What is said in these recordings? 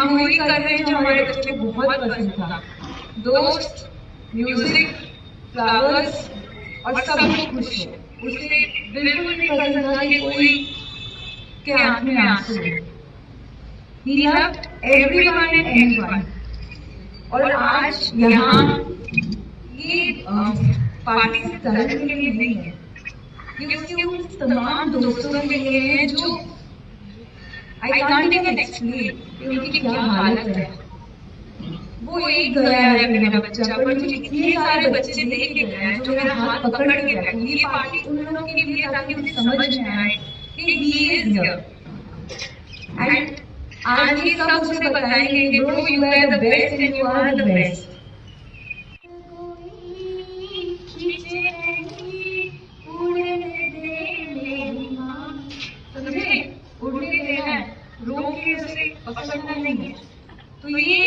हम वही कर रहे हैं जो हमारे बच्चे को बहुत पसंद था। दोस्त, म्यूजिक, फ्लावर्स और सब लोग खुश हो। उसे बिल्कुल नहीं पसंद था कि कोई के आंख में आंसू हो। He loved everyone and anyone। और आज यहाँ ये पार्टी सिर्फ तरन के लिए नहीं है, ये उसके उन तमाम दोस्तों के लिए है जो I can't even explain कि उनकी क्या हालत है। वो एक गया है मेरा बच्चा, पर मुझे इतने सारे बच्चे देख के गया है जो मेरा हाथ पकड़ के गया। ये पार्टी उन लोगों के लिए ताकि उन्हें समझ में आए कि he is here। And आज ये सब उसे बताएंगे कि bro you are the best and you are the best। समझे? उड़ने देना है, रोक के उसे पकड़ना नहीं है। तो ये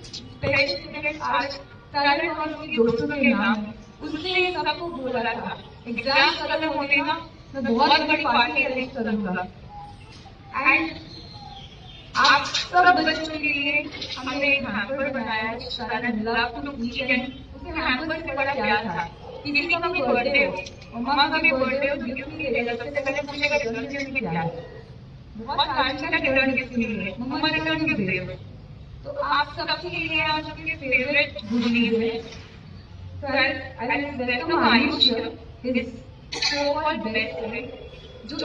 स्पेशल आज तरन और उसके दोस्तों के नाम है। उसने सबको बोला था एग्जाम खत्म होने ना मैं बहुत बड़ी पार्टी अरेंज करूंगा। एंड आप सब बच्चों के लिए हमने एक हैम्पर बनाया है तरन लव टू ईच एंड उसके हैम्पर से बड़ा प्यार था। किसी का भी बर्थडे हो, मम्मा का भी बर्थडे हो, गिफ्ट नहीं देगा, सबसे पहले पूछेगा रिटर्न गिफ्ट में क्या है। बहुत टाइम तक रिटर्न गिफ्ट मिले, मम्मा रिटर्न गिफ्ट दे। तो आप सबके लिए आज अपने फेवरेट गुडीज है। Sir I will welcome Ayush his so called best friend जो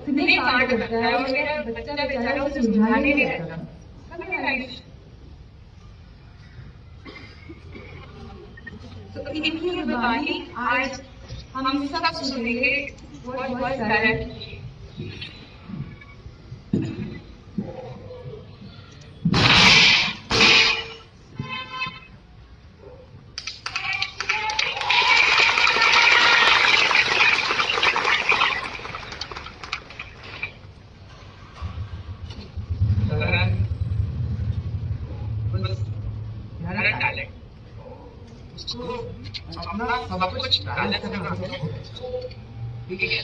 इतने कांड करता है और मेरा बच्चा बेचारा उसे सुलझाने नहीं रहता। समझे आयुष? तो इनकी जुबानी आज हम सब सुनेंगे। What was that? अपना सब कुछ बैलेंस करना ठीक है।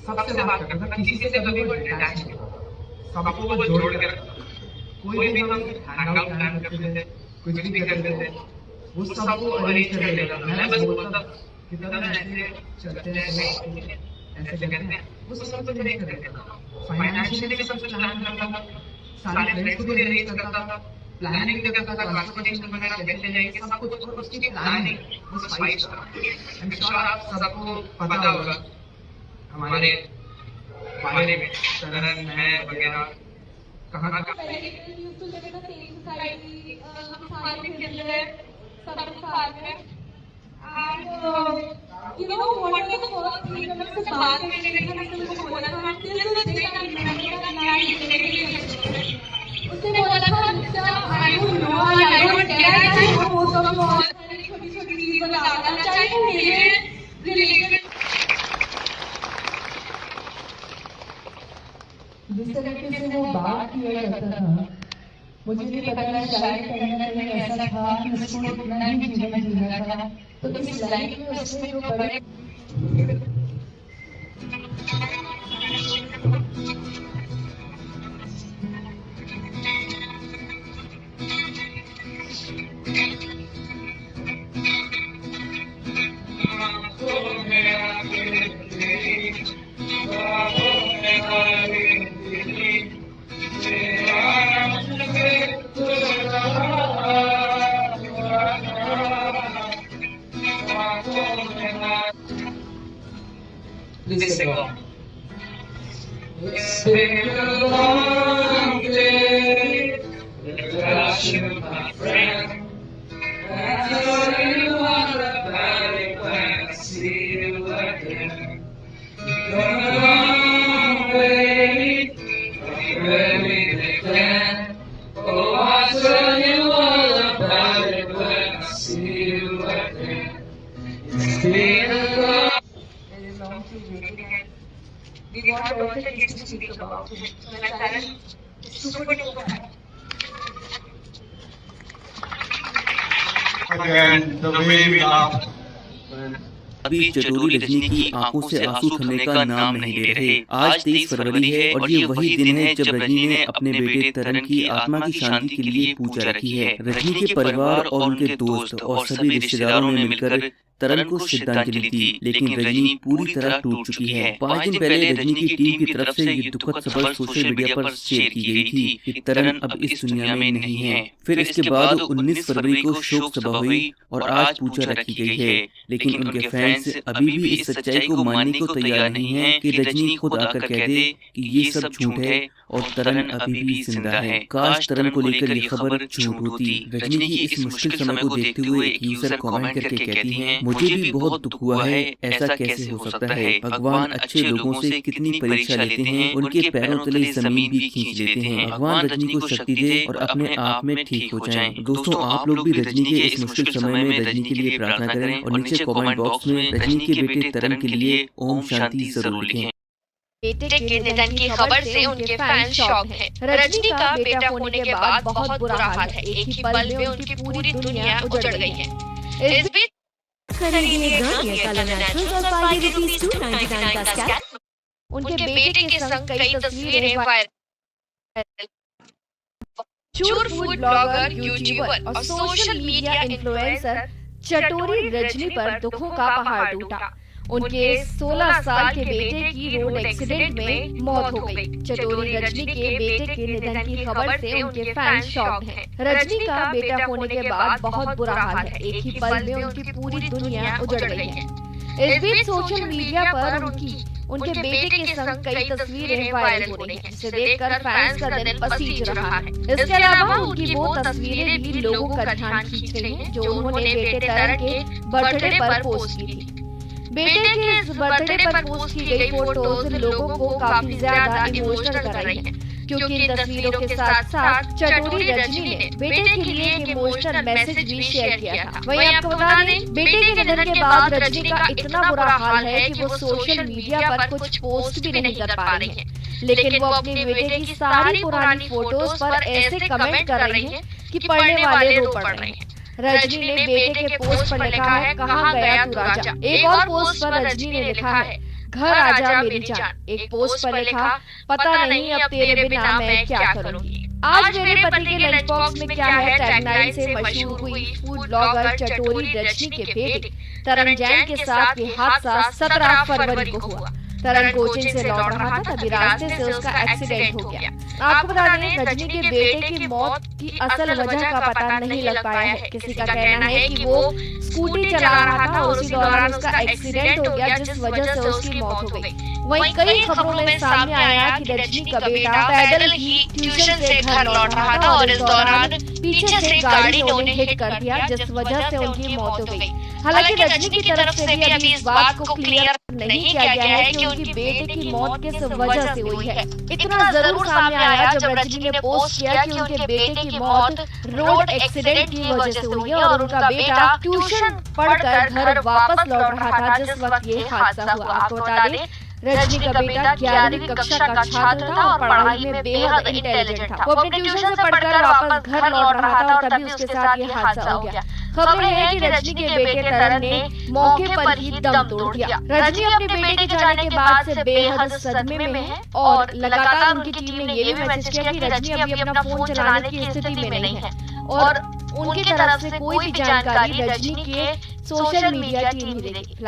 सबसे बात करना, किसी से कभी कोई डिटैच नहीं, सबको वो जोड़ के रखना। कोई भी हम हैंग आउट प्लान करते थे, कुछ भी करते थे, वो सबको अरेंज कर देगा। मैं बस बोलता कि तब ऐसे चलते हैं, ऐसे करते हैं, वो सब कुछ अरेंज कर देगा। फाइनेंशियली भी सब कुछ प्लान करता था, सारे फ्रेंड्स को भी अरेंज करता था, प्लानिंग करता था, ट्रांसपोर्टेशन वगैरह कैसे जाएगी सब कुछ। और उसकी प्लानिंग वो 5 स्टार। आई एम श्योर आप सबको पता होगा हमारे बारे में तरन है वगैरह कहाँ का। पहले used to live in the same society, हम सारे मिलते हैं सब साथ में। And you know what was the first thing जब उससे बात करने लगी हमने उसको बोला था till this day I remember that night. उसने बोला था I don't know I don't care I know most of you all छोटी छोटी चीज बताना चाहे वो मेरे रिलेटेड। जिस तरीके से वो बात किया करता था मुझे नहीं पता शायद कहीं ना कहीं ऐसा था कि उसको इतना ही जीवन जीना था। तो इस लाइफ में उसने जो बड़े Please sing along. It's been a long day without you, my friend. I tell you all about it when I see you again. You've gone a long way from where we began. Oh, I'll tell you all about it when I see you again. It's been a long we want also kids to speak about it. So that talent is super duper high. Again, the way we laughed when अभी चटोरी रजनी की आंखों से आंसू थमने का नाम नहीं ले रहे। आज 23 फरवरी है और ये वही दिन है जब रजनी ने अपने बेटे तरन की आत्मा की शांति के लिए पूजा रखी है। रजनी के परिवार और उनके दोस्त और सभी रिश्तेदारों ने मिलकर तरन को श्रद्धांजलि दी, लेकिन रजनी पूरी तरह टूट चुकी है। 5 दिन पहले रजनी की टीम की तरफ से ये दुखद खबर सोशल मीडिया पर शेयर की गई थी कि तरन अब इस दुनिया में नहीं है। फिर इसके बाद 19 फरवरी को शोक सभा हुई और आज पूजा रखी गई है, लेकिन उनके फैंस अभी भी इस सच्चाई को मानने को तैयार नहीं है कि रजनी खुद आकर कह दे कि ये सब झूठ है और तरन अभी भी जिंदा है। काश तरन को लेकर ये खबर झूठ होती। रजनी की इस मुश्किल समय को देखते हुए एक यूजर कमेंट करके कहती है, मुझे भी बहुत दुख हुआ है, ऐसा कैसे हो सकता है। भगवान अच्छे लोगों से कितनी परीक्षा लेते हैं, उनके पैरों तले जमीन भी खींच लेते हैं। भगवान रजनी को शक्ति दे और अपने आप में ठीक हो जाएं। दोस्तों, आप लोग भी रजनी के इस मुश्किल समय में रजनी के लिए प्रार्थना करें और नीचे कमेंट बॉक्स में रजनी के बेटे तरन के लिए ओम शांति जरूर लिखें। बेटे के निधन की खबर से उनके फैंस शॉक हैं। रजनी का बेटा होने के बाद बहुत बुरा हाल है। एक ही पल में उनकी पूरी दुनिया उजड़ गई है। इस बीच उनके बेटे के संग कई तस्वीरें वायरल। मशहूर फूड ब्लॉगर, यूट्यूबर और सोशल मीडिया इन्फ्लुएंसर चटोरी रजनी पर दुखों का पहाड़ टूटा। उनके 16 साल के बेटे की रोड एक्सीडेंट में मौत हो गई। चटोरी रजनी के बेटे के निधन की खबर से उनके फैंस शॉक हैं। रजनी का बेटा होने के बाद बहुत बुरा हाल है। एक ही पल में उनकी पूरी दुनिया उजड़ गई है। इस बीच सोशल मीडिया पर उनके बेटे के संग कई तस्वीरें वायरल हो रही हैं, जिसे देखकर फैंस का दिल पसीज रहा है। इसके अलावा उनकी वो तस्वीरें भी लोगों का ध्यान खींच रही हैं, जो उन्होंने बेटे तरन के बर्थडे पर पोस्ट की थी। बेटे के इस बर्थडे पर पोस्ट की गई फोटोज लोगों को काफी ज्यादा इमोशनल कर रही हैं, क्योंकि इन तस्वीरों के साथ साथ चटोरी रजनी ने बेटे के लिए एक इमोशनल मैसेज भी शेयर किया था। वहीं आपको बता दें, बेटे के निधन के बाद रजनी का इतना बुरा हाल है कि वो सोशल मीडिया पर कुछ पोस्ट भी नहीं कर पा रही हैं, लेकिन वो अपने बेटे की सारी पुरानी फोटोज पर ऐसे कमेंट कर रही हैं कि पढ़ने वाले रो पड़ रहे हैं। रजनी ने बेटे के पोस्ट पर लिखा है, कहाँ गया तू राजा। एक और पोस्ट पर रजनी ने लिखा है, घर आजा मेरी जान। एक पोस्ट पर लिखा, पता नहीं अब तेरे बिना मैं क्या करूंगी। आज मेरे पति के लंच बॉक्स में क्या है टैगलाइन से मशहूर हुई फूड ब्लॉगर चटोरी रजनी के बेटे तरन जैन के साथ ये हादसा 17 फरवरी को हुआ। तरन कोचिंग से लौट रहा था, तभी रास्ते से उसका एक्सीडेंट हो गया। आपको बता दें, रजनी के बेटे की मौत की असल वजह का पता नहीं लग पाया है। किसी का कहना है कि वो स्कूटी चला रहा था, उसी दौरान उसका एक्सीडेंट हो गया, जिस वजह से उसकी मौत हो गई। वहीं कई खबरों में सामने आया कि रजनी का बेटा पैदल ही ट्यूशन से घर लौट रहा था और इस दौरान पीछे से गाड़ी ने उन्हें हिट कर दिया, जिस वजह से उनकी मौत हो गई। हालांकि रजनी की तरफ से भी अभी इस बात को क्लियर नहीं किया गया है कि उनकी बेटे की मौत किस वजह से हुई है। इतना जरूर सामने आया जब रजनी ने पोस्ट किया कि उनके बेटे की मौत रोड एक्सीडेंट की वजह से हुई है और उनका बेटा ट्यूशन पढ़कर घर वापस लौट रहा था जिस वक्त ये हादसा हुआ। आपको बता दें, रजनी का बेटा 11वीं कक्षा का छात्र था और पढ़ाई में बेहद इंटेलिजेंट था। वो अपने ट्यूशन से पढ़कर वापस घर लौट रहा था और तभी उसके साथ ये हादसा हो गया। खबर है कि रजनी के बेटे तरन ने मौके पर ही दम तोड़ दिया। रजनी अपने बेटे के जाने के बाद से बेहद सदमे में है और लगातार उनकी टीम ने ये भी मैसेज किया कि रजनी अभी अपना फोन चलाने की स्थिति में नहीं है और उनकी तरफ से कोई भी जानकारी रजनी के सोशल मीडिया टीम ही देगी।